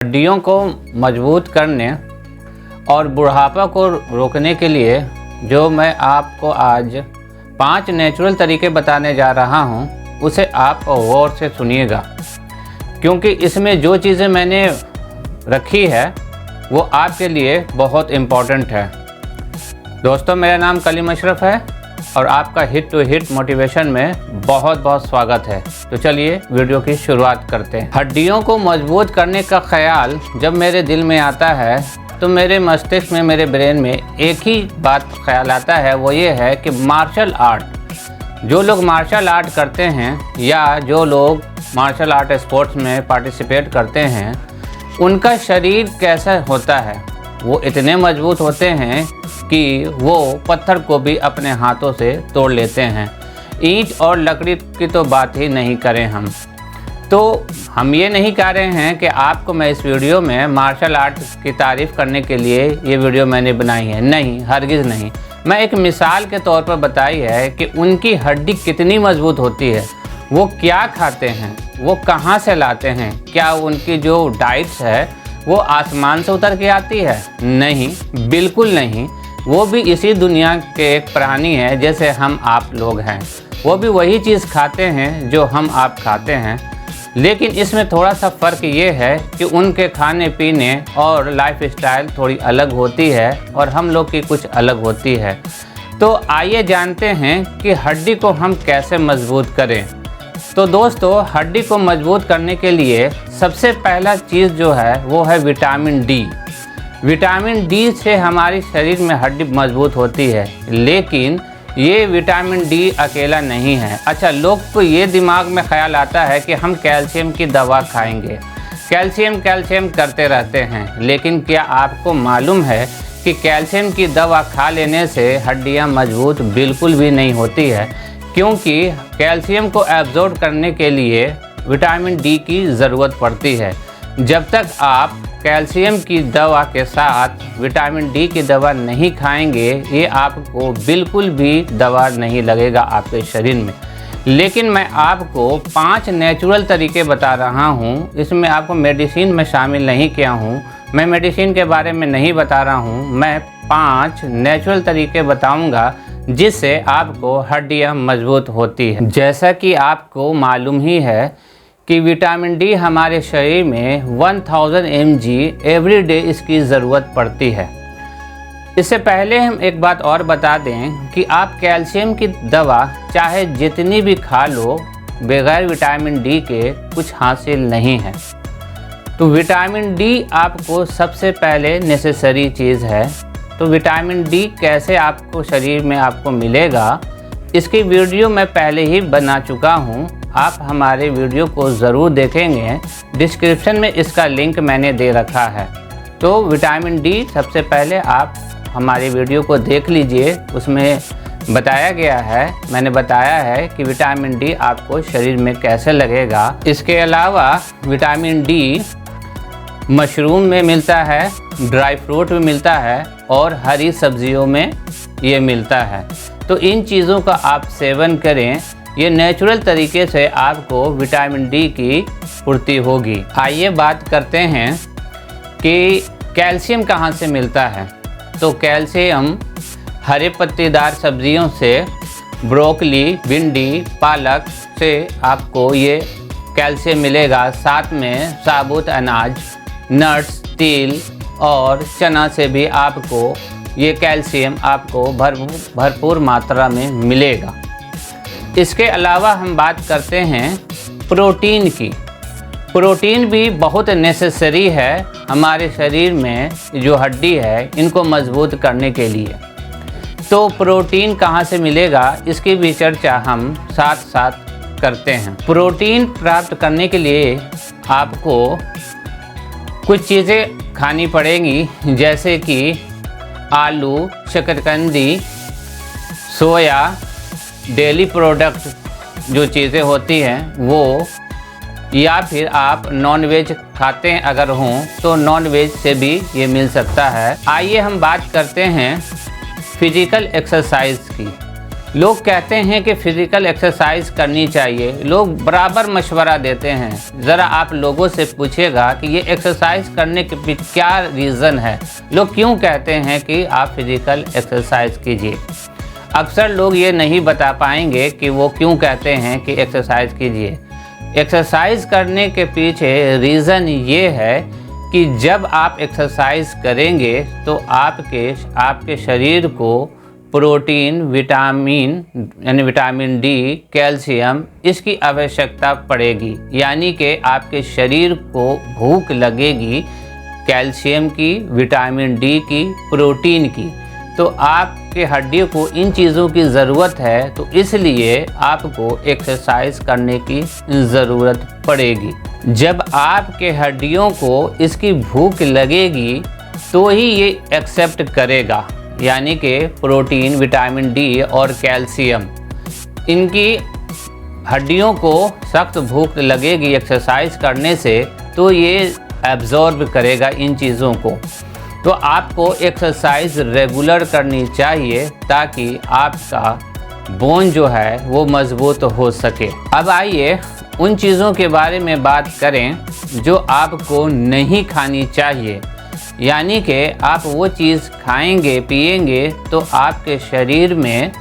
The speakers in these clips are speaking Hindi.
हड्डियों को मजबूत करने और बुढ़ापा को रोकने के लिए जो मैं आपको आज 5 नेचुरल तरीके बताने जा रहा हूं, उसे आप गौर से सुनिएगा, क्योंकि इसमें जो चीज़ें मैंने रखी है वो आपके लिए बहुत इम्पॉर्टेंट है। दोस्तों, मेरा नाम कलीम अशरफ है और आपका हिट टू हिट मोटिवेशन में बहुत बहुत स्वागत है। तो चलिए वीडियो की शुरुआत करते हैं। हड्डियों को मजबूत करने का ख्याल जब मेरे दिल में आता है तो मेरे मस्तिष्क में, मेरे ब्रेन में एक ही बात ख्याल आता है, वो ये है कि मार्शल आर्ट, जो लोग मार्शल आर्ट करते हैं या जो लोग मार्शल आर्ट स्पोर्ट्स में पार्टिसिपेट करते हैं, उनका शरीर कैसा होता है। वो इतने मजबूत होते हैं कि वो पत्थर को भी अपने हाथों से तोड़ लेते हैं। ईंट और लकड़ी की तो बात ही नहीं करें हम। तो हम ये नहीं कह रहे हैं कि आपको मैं इस वीडियो में मार्शल आर्ट की तारीफ़ करने के लिए ये वीडियो मैंने बनाई है, नहीं, हरगिज़ नहीं। मैं एक मिसाल के तौर पर बताई है कि उनकी हड्डी कितनी मजबूत होती है, वो क्या खाते हैं, वो कहाँ से लाते हैं, क्या उनकी जो डाइट्स है वो आसमान से उतर के आती है? नहीं, बिल्कुल नहीं। वो भी इसी दुनिया के एक प्राणी हैं जैसे हम आप लोग हैं। वो भी वही चीज़ खाते हैं जो हम आप खाते हैं, लेकिन इसमें थोड़ा सा फ़र्क ये है कि उनके खाने पीने और लाइफ स्टाइल थोड़ी अलग होती है और हम लोग की कुछ अलग होती है। तो आइए जानते हैं कि हड्डी को हम कैसे मजबूत करें। तो दोस्तों, हड्डी को मजबूत करने के लिए सबसे पहला चीज़ जो है वो है विटामिन डी। विटामिन डी से हमारी शरीर में हड्डी मजबूत होती है, लेकिन ये विटामिन डी अकेला नहीं है। अच्छा, लोग को ये दिमाग में ख्याल आता है कि हम कैल्शियम की दवा खाएंगे, कैल्शियम करते रहते हैं, लेकिन क्या आपको मालूम है कि कैल्शियम की दवा खा लेने से हड्डियां मजबूत बिल्कुल भी नहीं होती है, क्योंकि कैल्शियम को एब्जॉर्ब करने के लिए विटामिन डी की ज़रूरत पड़ती है। जब तक आप कैल्शियम की दवा के साथ विटामिन डी की दवा नहीं खाएंगे, ये आपको बिल्कुल भी दवा नहीं लगेगा आपके शरीर में। लेकिन मैं आपको 5 नेचुरल तरीके बता रहा हूँ। इसमें आपको मेडिसिन में शामिल नहीं किया हूँ, मैं मेडिसिन के बारे में नहीं बता रहा हूँ। मैं 5 नेचुरल तरीके बताऊँगा जिससे आपको हड्डियाँ मजबूत होती है। जैसा कि आपको मालूम ही है कि विटामिन डी हमारे शरीर में 1000 mg एवरी डे इसकी ज़रूरत पड़ती है। इससे पहले हम एक बात और बता दें कि आप कैल्शियम की दवा चाहे जितनी भी खा लो, बगैर विटामिन डी के कुछ हासिल नहीं है। तो विटामिन डी आपको सबसे पहले नेसेसरी चीज़ है। तो विटामिन डी कैसे आपको शरीर में आपको मिलेगा, इसकी वीडियो मैं पहले ही बना चुका हूँ। आप हमारे वीडियो को ज़रूर देखेंगे, डिस्क्रिप्शन में इसका लिंक मैंने दे रखा है। तो विटामिन डी सबसे पहले आप हमारे वीडियो को देख लीजिए, उसमें बताया गया है, मैंने बताया है कि विटामिन डी आपको शरीर में कैसे लगेगा। इसके अलावा विटामिन डी मशरूम में मिलता है, ड्राई फ्रूट में मिलता है और हरी सब्जियों में ये मिलता है। तो इन चीज़ों का आप सेवन करें, ये नेचुरल तरीके से आपको विटामिन डी की पूर्ति होगी। आइए बात करते हैं कि कैल्शियम कहाँ से मिलता है। तो कैल्शियम हरे पत्तेदार सब्जियों से, ब्रोकली, भिंडी, पालक से आपको ये कैल्शियम मिलेगा। साथ में साबुत अनाज, नट्स, तिल और चना से भी आपको ये कैल्शियम आपको भरपूर मात्रा में मिलेगा। इसके अलावा हम बात करते हैं प्रोटीन की। प्रोटीन भी बहुत नेसेसरी है हमारे शरीर में, जो हड्डी है इनको मजबूत करने के लिए। तो प्रोटीन कहाँ से मिलेगा, इसकी भी चर्चा हम साथ साथ करते हैं। प्रोटीन प्राप्त करने के लिए आपको कुछ चीज़ें खानी पड़ेंगी, जैसे कि आलू, शकरकंदी, सोया, डेली प्रोडक्ट जो चीज़ें होती हैं वो, या फिर आप नॉनवेज खाते हैं अगर हों तो नॉनवेज से भी ये मिल सकता है। आइए हम बात करते हैं फिजिकल एक्सरसाइज की। लोग कहते हैं कि फिज़िकल एक्सरसाइज करनी चाहिए, लोग बराबर मशवरा देते हैं। ज़रा आप लोगों से पूछिएगा कि ये एक्सरसाइज करने के पीछे क्या रीज़न है, लोग क्यों कहते हैं कि आप फिज़िकल एक्सरसाइज कीजिए। अक्सर लोग ये नहीं बता पाएंगे कि वो क्यों कहते हैं कि एक्सरसाइज कीजिए। एक्सरसाइज करने के पीछे रीज़न ये है कि जब आप एक्सरसाइज करेंगे तो आपके शरीर को प्रोटीन, विटामिन यानी विटामिन डी, कैल्शियम, इसकी आवश्यकता पड़ेगी। यानी कि आपके शरीर को भूख लगेगी कैल्शियम की, विटामिन डी की, प्रोटीन की। तो आपके हड्डियों को इन चीज़ों की ज़रूरत है, तो इसलिए आपको एक्सरसाइज करने की ज़रूरत पड़ेगी। जब आपके हड्डियों को इसकी भूख लगेगी तो ही ये एक्सेप्ट करेगा, यानी कि प्रोटीन, विटामिन डी और कैल्शियम, इनकी हड्डियों को सख्त भूख लगेगी एक्सरसाइज करने से, तो ये एब्जॉर्ब करेगा इन चीज़ों को। तो आपको एक्सरसाइज रेगुलर करनी चाहिए ताकि आपका बोन जो है वो मजबूत हो सके। अब आइए उन चीज़ों के बारे में बात करें जो आपको नहीं खानी चाहिए। यानी कि आप वो चीज़ खाएंगे पिएंगे तो आपके शरीर में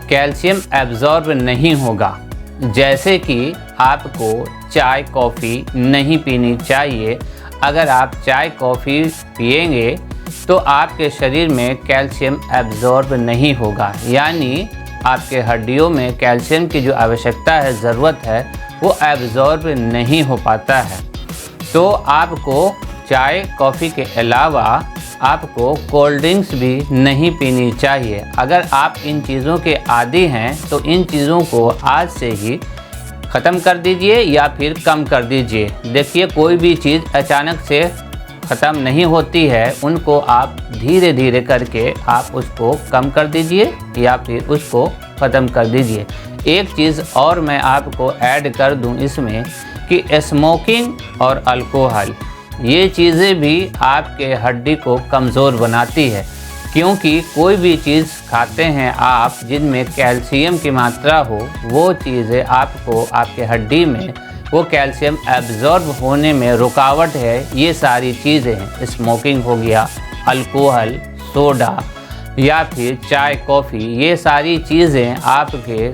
कैल्शियम एब्जॉर्ब नहीं होगा। जैसे कि आपको चाय कॉफ़ी नहीं पीनी चाहिए। अगर आप चाय कॉफ़ी पिएंगे तो आपके शरीर में कैल्शियम एब्जॉर्ब नहीं होगा, यानी आपके हड्डियों में कैल्शियम की जो आवश्यकता है, ज़रूरत है, वो एब्जॉर्ब नहीं हो पाता है। तो आपको चाय कॉफ़ी के अलावा आपको कोल्ड ड्रिंक्स भी नहीं पीनी चाहिए। अगर आप इन चीज़ों के आदी हैं तो इन चीज़ों को आज से ही ख़त्म कर दीजिए या फिर कम कर दीजिए। देखिए, कोई भी चीज़ अचानक से ख़त्म नहीं होती है, उनको आप धीरे धीरे करके आप उसको कम कर दीजिए या फिर उसको ख़त्म कर दीजिए। एक चीज़ और मैं आपको ऐड कर दूं इसमें कि स्मोकिंग और अल्कोहल, ये चीज़ें भी आपके हड्डी को कमज़ोर बनाती है, क्योंकि कोई भी चीज़ खाते हैं आप जिनमें कैल्शियम की मात्रा हो, वो चीज़ें आपको आपके हड्डी में वो कैल्शियम एब्जॉर्ब होने में रुकावट है। ये सारी चीज़ें हैं, स्मोकिंग हो गया, अल्कोहल, सोडा या फिर चाय कॉफ़ी, ये सारी चीज़ें आपके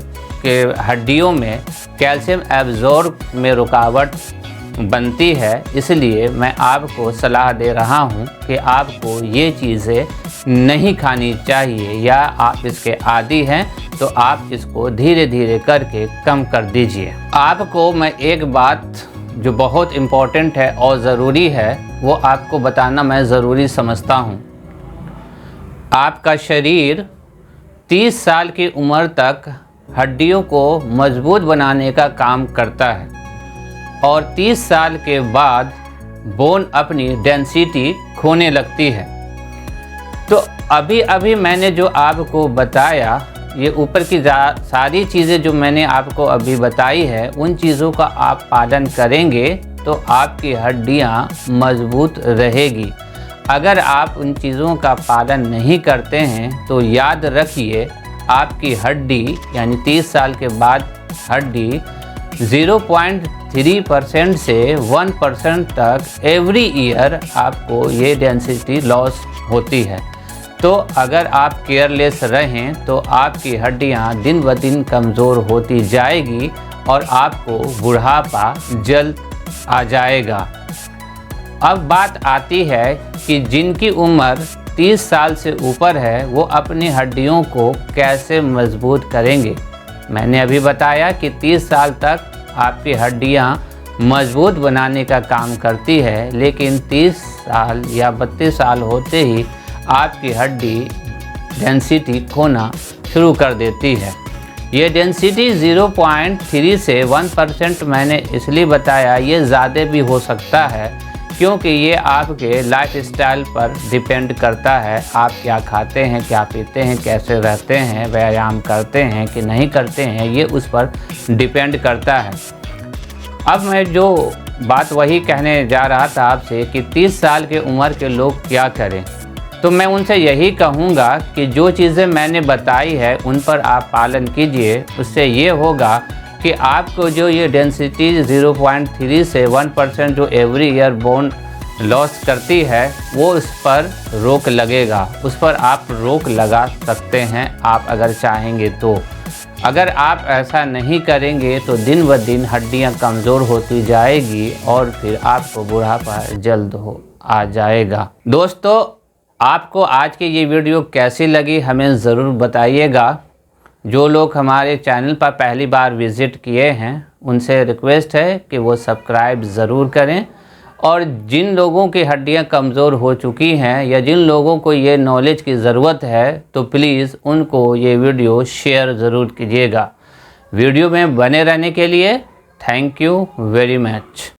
हड्डियों में कैल्शियम एब्जॉर्ब में रुकावट बनती है। इसलिए मैं आपको सलाह दे रहा हूँ कि आपको ये चीज़ें नहीं खानी चाहिए, या आप इसके आदी हैं तो आप इसको धीरे धीरे करके कम कर दीजिए। आपको मैं एक बात जो बहुत इम्पोर्टेंट है और ज़रूरी है वो आपको बताना मैं ज़रूरी समझता हूँ। आपका शरीर 30 साल की उम्र तक हड्डियों को मजबूत बनाने का काम करता है और 30 साल के बाद बोन अपनी डेंसिटी खोने लगती है। तो अभी अभी मैंने जो आपको बताया, ये ऊपर की सारी चीज़ें जो मैंने आपको अभी बताई है, उन चीज़ों का आप पालन करेंगे तो आपकी हड्डियाँ मजबूत रहेगी। अगर आप उन चीज़ों का पालन नहीं करते हैं तो याद रखिए आपकी हड्डी यानी 30 साल के बाद हड्डी 0.3% से 1% तक एवरी ईयर आपको ये डेंसिटी लॉस होती है। तो अगर आप केयरलेस रहें तो आपकी हड्डियां दिन ब दिन कमज़ोर होती जाएगी और आपको बुढ़ापा जल्द आ जाएगा। अब बात आती है कि जिनकी उम्र 30 साल से ऊपर है वो अपनी हड्डियों को कैसे मजबूत करेंगे। मैंने अभी बताया कि 30 साल तक आपकी हड्डियां मजबूत बनाने का काम करती है, लेकिन 30 साल या 32 साल होते ही आपकी हड्डी डेंसिटी खोना शुरू कर देती है। ये डेंसिटी 0.3 से 1% मैंने इसलिए बताया, ये ज़्यादा भी हो सकता है क्योंकि ये आपके लाइफस्टाइल पर डिपेंड करता है। आप क्या खाते हैं, क्या पीते हैं, कैसे रहते हैं, व्यायाम करते हैं कि नहीं करते हैं, ये उस पर डिपेंड करता है। अब मैं जो बात वही कहने जा रहा था आपसे कि 30 साल के उम्र के लोग क्या करें। तो मैं उनसे यही कहूँगा कि जो चीज़ें मैंने बताई है उन पर आप पालन कीजिए। उससे ये होगा कि आपको जो ये डेंसिटी 0.3 से 1% जो एवरी ईयर बोन लॉस करती है वो उस पर रोक लगेगा। उस पर आप रोक लगा सकते हैं आप अगर चाहेंगे तो। अगर आप ऐसा नहीं करेंगे तो दिन ब दिन हड्डियां कमज़ोर होती जाएगी और फिर आपको बुढ़ापा जल्द आ जाएगा। दोस्तों, आपको आज की ये वीडियो कैसी लगी हमें ज़रूर बताइएगा। जो लोग हमारे चैनल पर पहली बार विज़िट किए हैं उनसे रिक्वेस्ट है कि वो सब्सक्राइब ज़रूर करें, और जिन लोगों की हड्डियां कमज़ोर हो चुकी हैं या जिन लोगों को ये नॉलेज की ज़रूरत है तो प्लीज़ उनको ये वीडियो शेयर ज़रूर कीजिएगा। वीडियो में बने रहने के लिए थैंक यू वेरी मच।